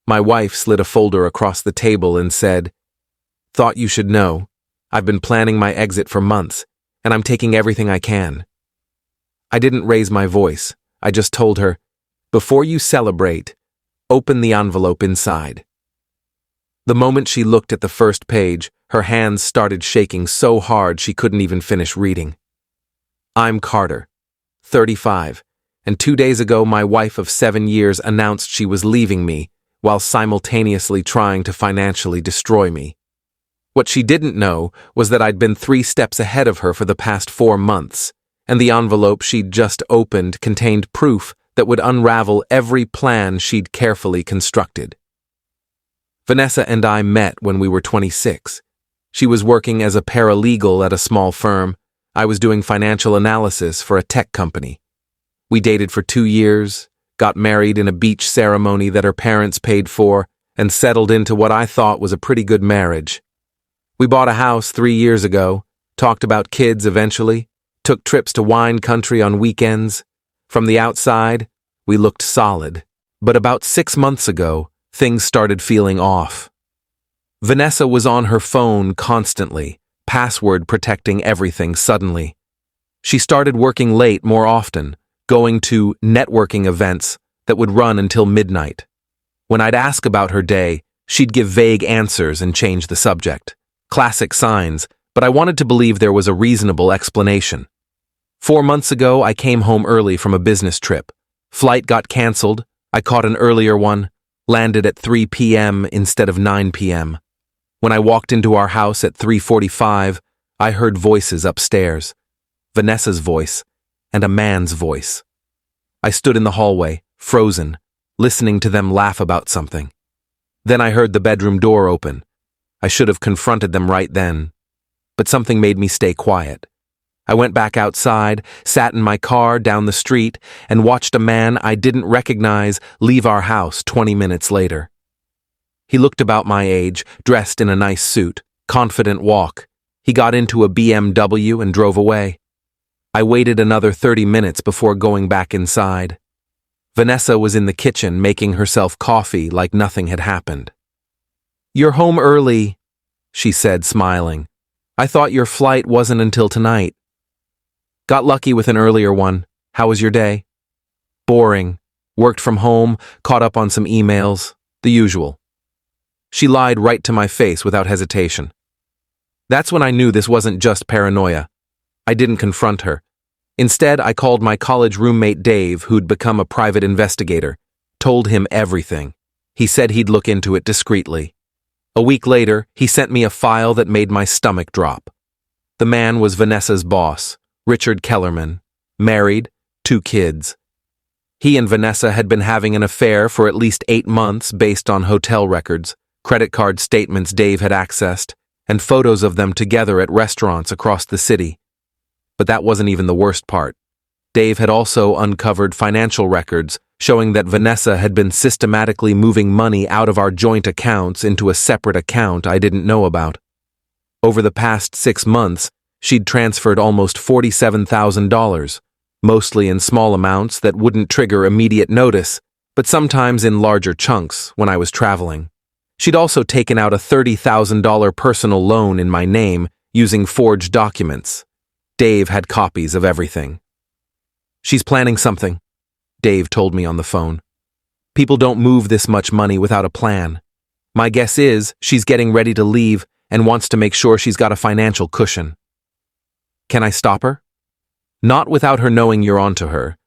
My wife slid a folder across the table and said, "Thought you should know. I've been planning my exit for months, and I'm taking everything I can." I didn't raise my voice. I just told her, "Before you celebrate, open the envelope inside." The moment she looked at the first page, her hands started shaking so hard she couldn't even finish reading. I'm Carter, 35, and 2 days ago my wife of 7 years announced she was leaving me while simultaneously trying to financially destroy me. What she didn't know was that I'd been 3 steps ahead of her for the past 4 months, and the envelope she'd just opened contained proof that would unravel every plan she'd carefully constructed. Vanessa and I met when we were 26. She was working as a paralegal at a small firm. I was doing financial analysis for a tech company. We dated for 2 years, got married in a beach ceremony that her parents paid for, and settled into what I thought was a pretty good marriage. We bought a house 3 years ago, talked about kids eventually, took trips to wine country on weekends. From the outside, we looked solid. But about 6 months ago, things started feeling off. Vanessa was on her phone constantly, password protecting everything suddenly. She started working late more often, going to networking events that would run until midnight. When I'd ask about her day, she'd give vague answers and change the subject. Classic signs, but I wanted to believe there was a reasonable explanation. 4 months ago, I came home early from a business trip. Flight got canceled. I caught an earlier one, landed at 3 p.m. instead of 9 p.m. When I walked into our house at 3:45, I heard voices upstairs. Vanessa's voice and a man's voice. I stood in the hallway, frozen, listening to them laugh about something. Then I heard the bedroom door open. I should have confronted them right then, but something made me stay quiet. I went back outside, sat in my car down the street, and watched a man I didn't recognize leave our house 20 minutes later. He looked about my age, dressed in a nice suit, confident walk. He got into a BMW and drove away. I waited another 30 minutes before going back inside. Vanessa was in the kitchen making herself coffee like nothing had happened. "You're home early," she said, smiling. "I thought your flight wasn't until tonight." "Got lucky with an earlier one. How was your day?" "Boring. Worked from home, caught up on some emails. The usual." She lied right to my face without hesitation. That's when I knew this wasn't just paranoia. I didn't confront her. Instead, I called my college roommate Dave, who'd become a private investigator, told him everything. He said he'd look into it discreetly. A week later, he sent me a file that made my stomach drop. The man was Vanessa's boss, Richard Kellerman, married, 2 kids. He and Vanessa had been having an affair for at least 8 months based on hotel records, credit card statements Dave had accessed, and photos of them together at restaurants across the city. But that wasn't even the worst part. Dave had also uncovered financial records showing that Vanessa had been systematically moving money out of our joint accounts into a separate account I didn't know about. Over the past 6 months, she'd transferred almost $47,000, mostly in small amounts that wouldn't trigger immediate notice, but sometimes in larger chunks when I was traveling. She'd also taken out a $30,000 personal loan in my name using forged documents. Dave had copies of everything. "She's planning something," Dave told me on the phone. "People don't move this much money without a plan. My guess is she's getting ready to leave and wants to make sure she's got a financial cushion." "Can I stop her?" "Not without her knowing you're onto her,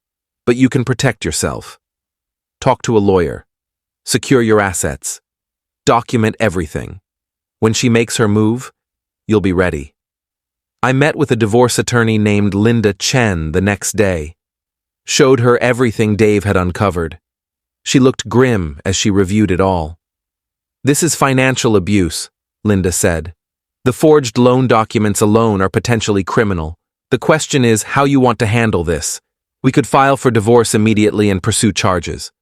but you can protect yourself. Talk to a lawyer. Secure your assets. Document everything. When she makes her move, you'll be ready." I met with a divorce attorney named Linda Chen the next day. Showed her everything Dave had uncovered. She looked grim as she reviewed it all. "This is financial abuse," Linda said. "The forged loan documents alone are potentially criminal. The question is how you want to handle this. We could file for divorce immediately and pursue charges.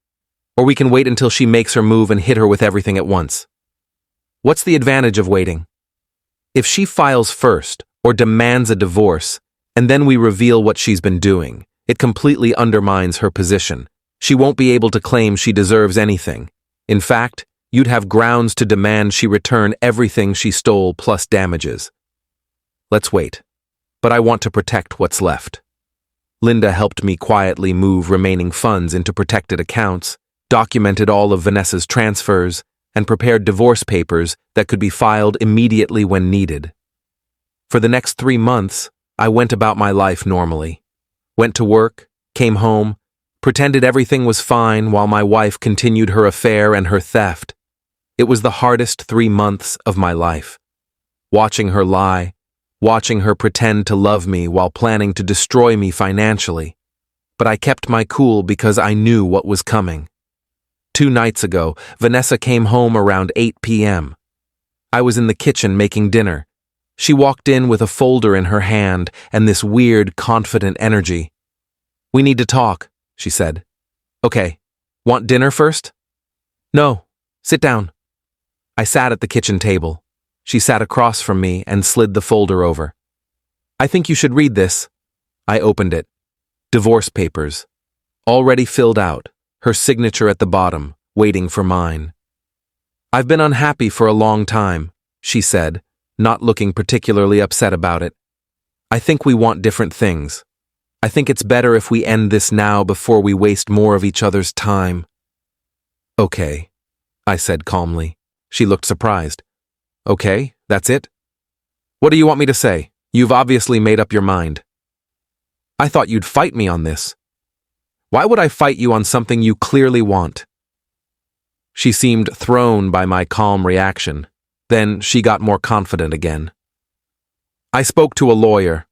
Or we can wait until she makes her move and hit her with everything at once. What's the advantage of waiting? If she files first or demands a divorce, and then we reveal what she's been doing, it completely undermines her position. She won't be able to claim she deserves anything. In fact, you'd have grounds to demand she return everything she stole plus damages. Let's wait. But I want to protect what's left. Linda helped me quietly move remaining funds into protected accounts, documented all of Vanessa's transfers, and prepared divorce papers that could be filed immediately when needed. For the next 3 months, I went about my life normally. Went to work, came home, pretended everything was fine while my wife continued her affair and her theft. It was the hardest 3 months of my life. Watching her lie, watching her pretend to love me while planning to destroy me financially. But I kept my cool because I knew what was coming. 2 nights ago, Vanessa came home around 8 p.m. I was in the kitchen making dinner. She walked in with a folder in her hand and this weird, confident energy. "We need to talk," she said. "Okay. Want dinner first?" "No. Sit down." I sat at the kitchen table. She sat across from me and slid the folder over. "I think you should read this." I opened it. Divorce papers. Already filled out, her signature at the bottom, waiting for mine. "I've been unhappy for a long time," she said, not looking particularly upset about it. "I think we want different things. I think it's better if we end this now before we waste more of each other's time." "Okay," I said calmly. She looked surprised. "Okay, that's it? What do you want me to say? You've obviously made up your mind." "I thought you'd fight me on this." "Why would I fight you on something you clearly want?" She seemed thrown by my calm reaction. Then she got more confident again. "I spoke to a lawyer.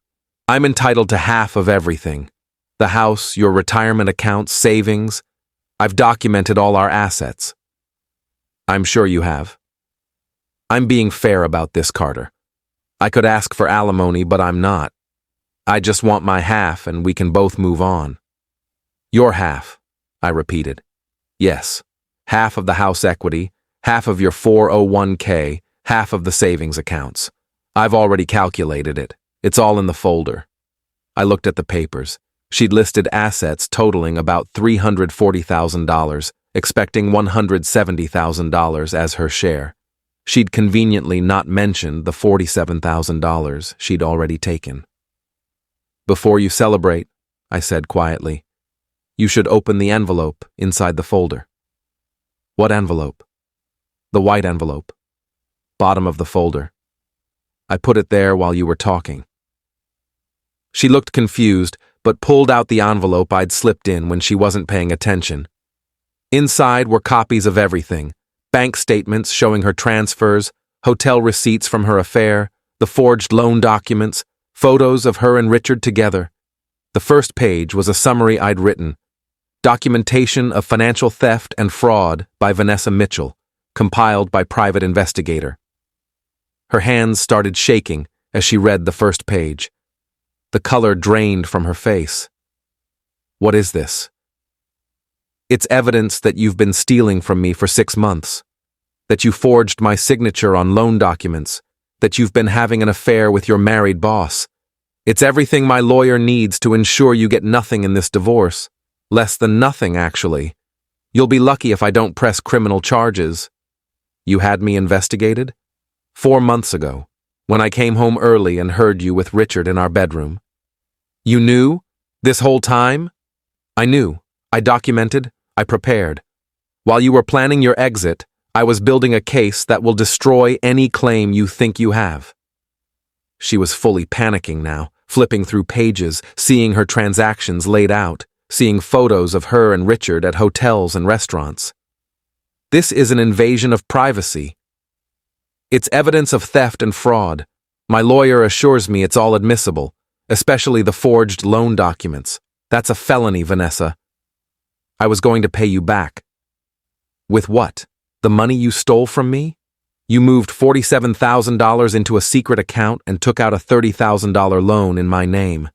I'm entitled to half of everything. The house, your retirement accounts, savings. I've documented all our assets." "I'm sure you have." "I'm being fair about this, Carter. I could ask for alimony, but I'm not. I just want my half and we can both move on." "Your half," I repeated. "Yes, half of the house equity, half of your 401k, half of the savings accounts. I've already calculated it. It's all in the folder." I looked at the papers. She'd listed assets totaling about $340,000, expecting $170,000 as her share. She'd conveniently not mentioned the $47,000 she'd already taken. "Before you celebrate," I said quietly, "you should open the envelope inside the folder." "What envelope?" "The white envelope. Bottom of the folder. I put it there while you were talking." She looked confused, but pulled out the envelope I'd slipped in when she wasn't paying attention. Inside were copies of everything: bank statements showing her transfers, hotel receipts from her affair, the forged loan documents, photos of her and Richard together. The first page was a summary I'd written: "Documentation of financial theft and fraud by Vanessa Mitchell, compiled by private investigator." Her hands started shaking as she read the first page. The color drained from her face. "What is this?" "It's evidence that you've been stealing from me for 6 months, that you forged my signature on loan documents, that you've been having an affair with your married boss. It's everything my lawyer needs to ensure you get nothing in this divorce. Less than nothing, actually. You'll be lucky if I don't press criminal charges." "You had me investigated?" 4 months ago, when I came home early and heard you with Richard in our bedroom." "You knew? This whole time?" "I knew. I documented. I prepared. While you were planning your exit, I was building a case that will destroy any claim you think you have." She was fully panicking now, flipping through pages, seeing her transactions laid out, seeing photos of her and Richard at hotels and restaurants. "This is an invasion of privacy. It's evidence of theft and fraud. My lawyer assures me it's all admissible, especially the forged loan documents. That's a felony, Vanessa. I was going to pay you back." "With what? The money you stole from me? You moved $47,000 into a secret account and took out a $30,000 loan in my name.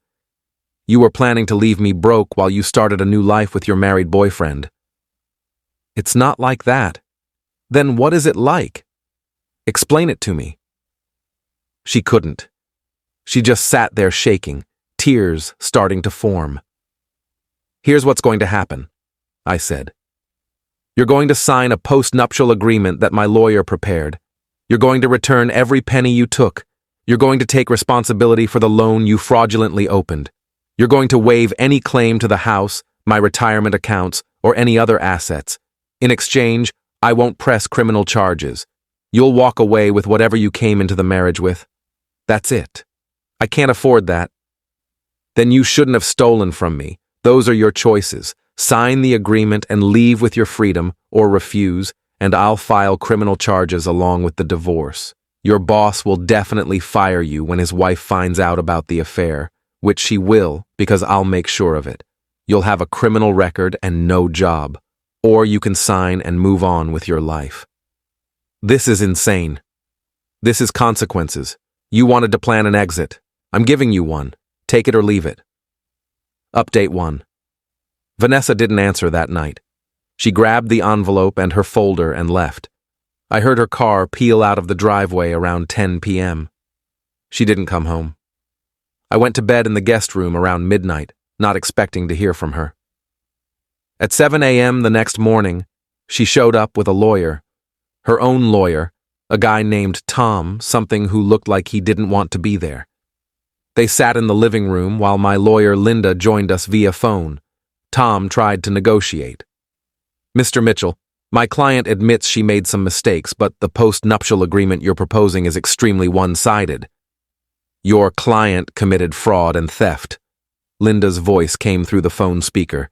You were planning to leave me broke while you started a new life with your married boyfriend." "It's not like that." "Then what is it like? Explain it to me." She couldn't. She just sat there shaking, tears starting to form. "Here's what's going to happen," I said. You're going to sign a post-nuptial agreement that my lawyer prepared. You're going to return every penny you took. You're going to take responsibility for the loan you fraudulently opened. You're going to waive any claim to the house, my retirement accounts, or any other assets. In exchange, I won't press criminal charges. You'll walk away with whatever you came into the marriage with. That's it. I can't afford that. Then you shouldn't have stolen from me. Those are your choices. Sign the agreement and leave with your freedom, or refuse, and I'll file criminal charges along with the divorce. Your boss will definitely fire you when his wife finds out about the affair, which she will because I'll make sure of it. You'll have a criminal record and no job. Or you can sign and move on with your life. This is insane. This is consequences. You wanted to plan an exit. I'm giving you one. Take it or leave it. Update 1. Vanessa didn't answer that night. She grabbed the envelope and her folder and left. I heard her car peel out of the driveway around 10 p.m. She didn't come home. I went to bed in the guest room around midnight, not expecting to hear from her. At 7 a.m. the next morning, she showed up with a lawyer. Her own lawyer, a guy named Tom, something who looked like he didn't want to be there. They sat in the living room while my lawyer Linda joined us via phone. Tom tried to negotiate. Mr. Mitchell, my client admits she made some mistakes, but the post-nuptial agreement you're proposing is extremely one-sided. Your client committed fraud and theft. Linda's voice came through the phone speaker.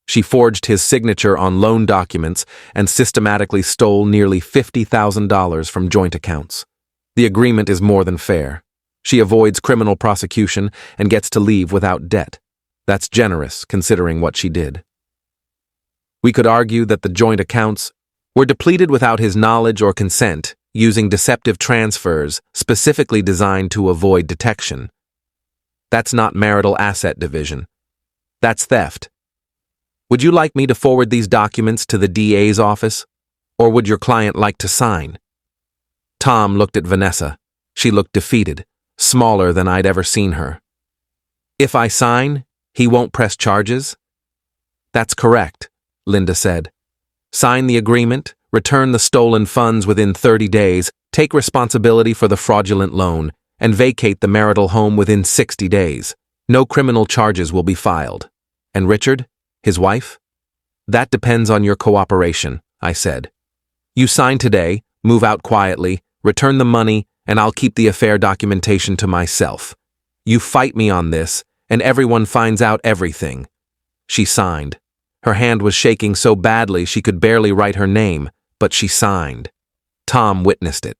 She forged his signature on loan documents and systematically stole nearly $50,000 from joint accounts. The agreement is more than fair. She avoids criminal prosecution and gets to leave without debt. That's generous, considering what she did. We could argue that the joint accounts were depleted without his knowledge or consent, using deceptive transfers specifically designed to avoid detection. That's not marital asset division. That's theft. Would you like me to forward these documents to the DA's office, or would your client like to sign? Tom looked at Vanessa. She looked defeated, smaller than I'd ever seen her. If I sign, he won't press charges? That's correct, Linda said. Sign the agreement, return the stolen funds within 30 days, take responsibility for the fraudulent loan, and vacate the marital home within 60 days. No criminal charges will be filed. And Richard, his wife? That depends on your cooperation, I said. You sign today, move out quietly, return the money, and I'll keep the affair documentation to myself. You fight me on this, and everyone finds out everything. She signed. Her hand was shaking so badly she could barely write her name, but she signed. Tom witnessed it.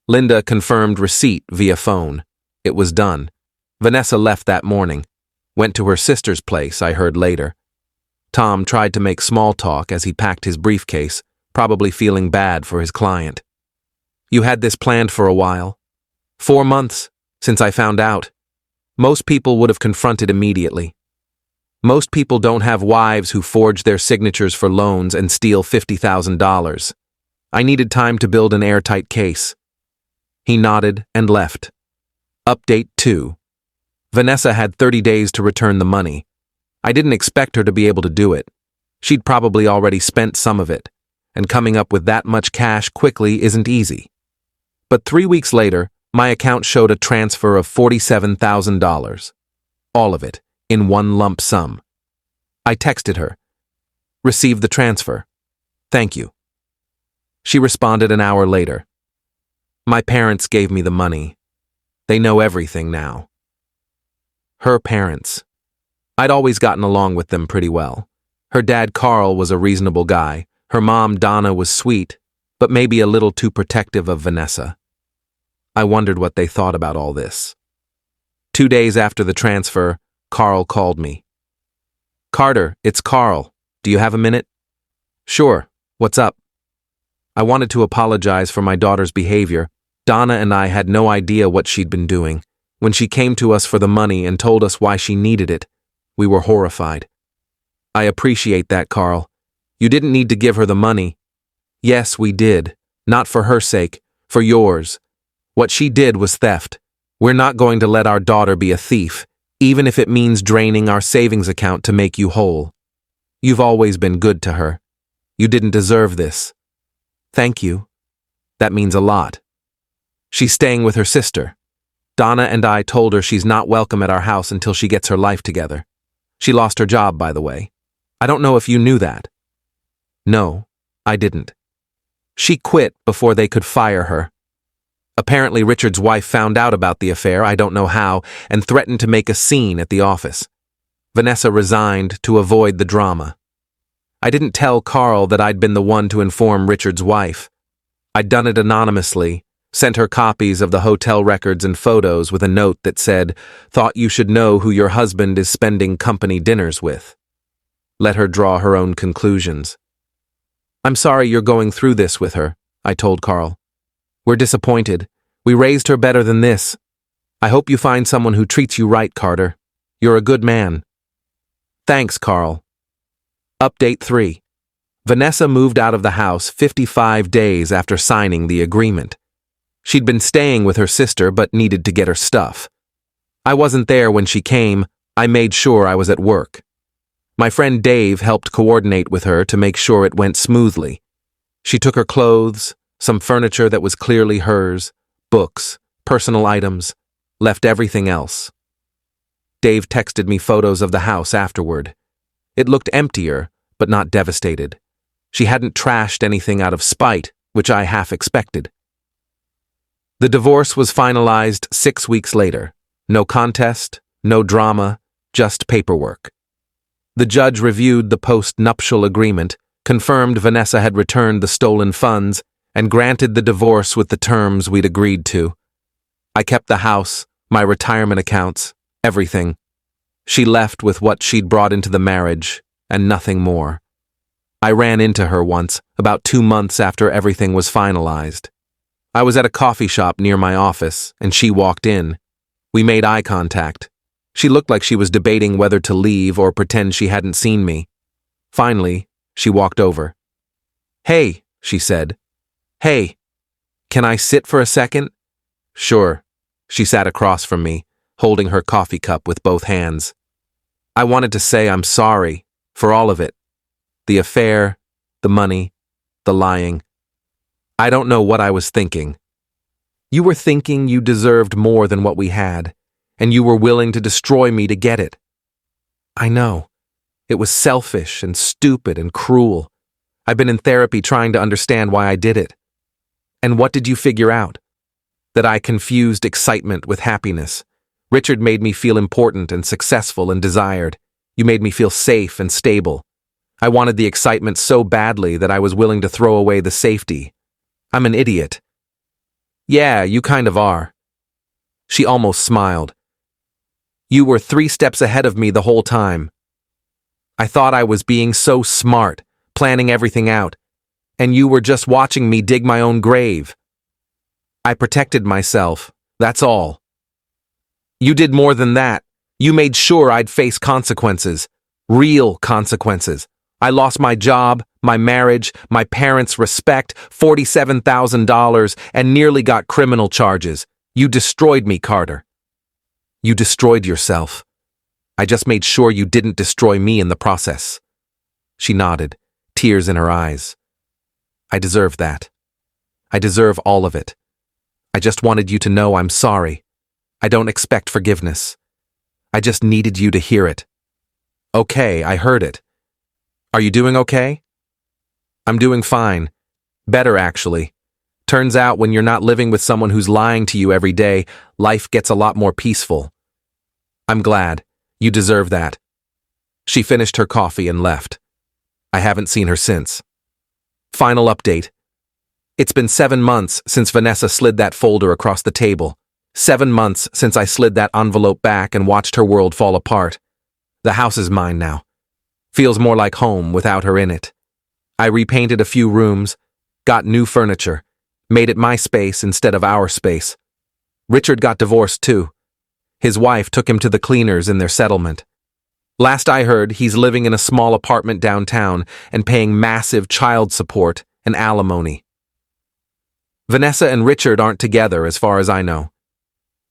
Linda confirmed receipt via phone. It was done. Vanessa left that morning. Went to her sister's place, I heard later. Tom tried to make small talk as he packed his briefcase, probably feeling bad for his client. You had this planned for a while. 4 months, since I found out. Most people would have confronted immediately. Most people don't have wives who forge their signatures for loans and steal $50,000. I needed time to build an airtight case. He nodded and left. Update 2. Vanessa had 30 days to return the money. I didn't expect her to be able to do it. She'd probably already spent some of it, and coming up with that much cash quickly isn't easy. But 3 weeks later, my account showed a transfer of $47,000. All of it, in one lump sum. I texted her. Received the transfer. Thank you. She responded an hour later. My parents gave me the money. They know everything now. Her parents. I'd always gotten along with them pretty well. Her dad, Carl, was a reasonable guy. Her mom, Donna, was sweet, but maybe a little too protective of Vanessa. I wondered what they thought about all this. 2 days after the transfer, Carl called me. Carter, it's Carl. Do you have a minute? Sure. What's up? I wanted to apologize for my daughter's behavior. Donna and I had no idea what she'd been doing. When she came to us for the money and told us why she needed it, we were horrified. I appreciate that, Carl. You didn't need to give her the money. Yes, we did. Not for her sake, for yours. What she did was theft. We're not going to let our daughter be a thief, even if it means draining our savings account to make you whole. You've always been good to her. You didn't deserve this. Thank you. That means a lot. She's staying with her sister. Donna and I told her she's not welcome at our house until she gets her life together. She lost her job, by the way. I don't know if you knew that. No, I didn't. She quit before they could fire her. Apparently Richard's wife found out about the affair, I don't know how, and threatened to make a scene at the office. Vanessa resigned to avoid the drama. I didn't tell Carl that I'd been the one to inform Richard's wife. I'd done it anonymously, sent her copies of the hotel records and photos with a note that said, "Thought you should know who your husband is spending company dinners with." Let her draw her own conclusions. "I'm sorry you're going through this with her," I told Carl. "We're disappointed. We raised her better than this. I hope you find someone who treats you right, Carter. You're a good man." Thanks, Carl. Update 3. Vanessa moved out of the house 55 days after signing the agreement. She'd been staying with her sister but needed to get her stuff. I wasn't there when she came. I made sure I was at work. My friend Dave helped coordinate with her to make sure it went smoothly. She took her clothes, some furniture that was clearly hers, books, personal items, left everything else. Dave texted me photos of the house afterward. It looked emptier, but not devastated. She hadn't trashed anything out of spite, which I half expected. The divorce was finalized 6 weeks later. No contest, no drama, just paperwork. The judge reviewed the post-nuptial agreement, confirmed Vanessa had returned the stolen funds, and granted the divorce with the terms we'd agreed to. I kept the house, my retirement accounts, everything. She left with what she'd brought into the marriage, and nothing more. I ran into her once, about 2 months after everything was finalized. I was at a coffee shop near my office, and she walked in. We made eye contact. She looked like she was debating whether to leave or pretend she hadn't seen me. Finally, she walked over. "Hey," she said. "Hey, can I sit for a second?" "Sure." She sat across from me, holding her coffee cup with both hands. I wanted to say I'm sorry for all of it. The affair, the money, the lying. I don't know what I was thinking. You were thinking you deserved more than what we had, and you were willing to destroy me to get it. I know. It was selfish and stupid and cruel. I've been in therapy trying to understand why I did it. And what did you figure out? That I confused excitement with happiness. Richard made me feel important and successful and desired. You made me feel safe and stable. I wanted the excitement so badly that I was willing to throw away the safety. I'm an idiot. Yeah, you kind of are. She almost smiled. You were 3 steps ahead of me the whole time. I thought I was being so smart, planning everything out, and you were just watching me dig my own grave. I protected myself, that's all. You did more than that. You made sure I'd face consequences. Real consequences. I lost my job, my marriage, my parents' respect, $47,000, and nearly got criminal charges. You destroyed me, Carter. You destroyed yourself. I just made sure you didn't destroy me in the process. She nodded, tears in her eyes. I deserve that. I deserve all of it. I just wanted you to know I'm sorry. I don't expect forgiveness. I just needed you to hear it. Okay, I heard it. Are you doing okay? I'm doing fine. Better, actually. Turns out when you're not living with someone who's lying to you every day, life gets a lot more peaceful. I'm glad. You deserve that. She finished her coffee and left. I haven't seen her since. Final update. It's been 7 months since Vanessa slid that folder across the table. 7 months since I slid that envelope back and watched her world fall apart. The house is mine now. Feels more like home without her in it. I repainted a few rooms, got new furniture, made it my space instead of our space. Richard got divorced too. His wife took him to the cleaners in their settlement. Last I heard, he's living in a small apartment downtown and paying massive child support and alimony. Vanessa and Richard aren't together as far as I know.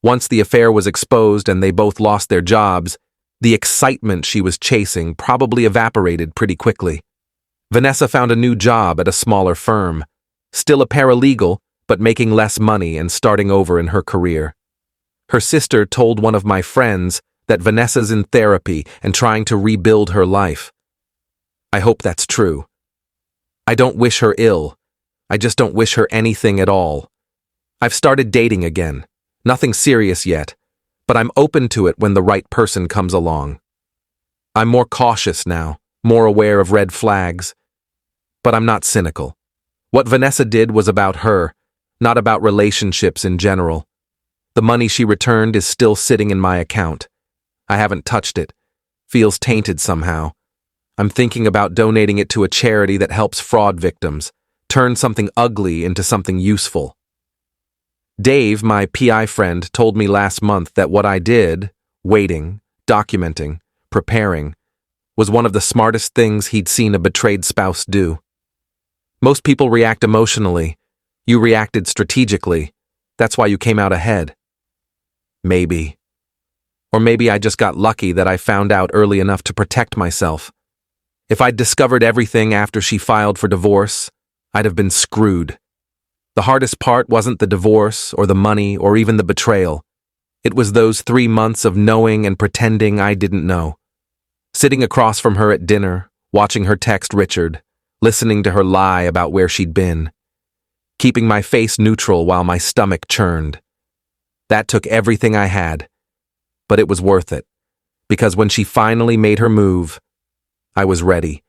Once the affair was exposed and they both lost their jobs, the excitement she was chasing probably evaporated pretty quickly. Vanessa found a new job at a smaller firm. Still a paralegal, but making less money and starting over in her career. Her sister told one of my friends that Vanessa's in therapy and trying to rebuild her life. I hope that's true. I don't wish her ill. I just don't wish her anything at all. I've started dating again. Nothing serious yet, but I'm open to it when the right person comes along. I'm more cautious now, more aware of red flags, but I'm not cynical. What Vanessa did was about her, not about relationships in general. The money she returned is still sitting in my account. I haven't touched it. Feels tainted somehow. I'm thinking about donating it to a charity that helps fraud victims, turn something ugly into something useful. Dave, my PI friend, told me last month that what I did, waiting, documenting, preparing, was one of the smartest things he'd seen a betrayed spouse do. Most people react emotionally. You reacted strategically. That's why you came out ahead. Maybe. Or maybe I just got lucky that I found out early enough to protect myself. If I'd discovered everything after she filed for divorce, I'd have been screwed. The hardest part wasn't the divorce or the money or even the betrayal. It was those 3 months of knowing and pretending I didn't know. Sitting across from her at dinner, watching her text Richard, listening to her lie about where she'd been. Keeping my face neutral while my stomach churned. That took everything I had. But it was worth it, because when she finally made her move, I was ready.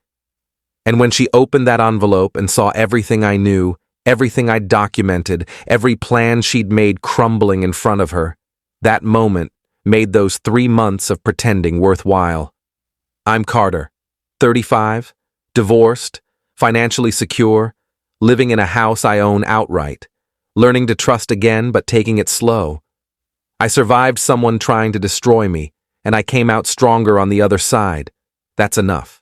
And when she opened that envelope and saw everything I knew, everything I'd documented, every plan she'd made crumbling in front of her, that moment made those 3 months of pretending worthwhile. I'm Carter, 35, divorced, financially secure, living in a house I own outright, learning to trust again but taking it slow. I survived someone trying to destroy me, and I came out stronger on the other side. That's enough.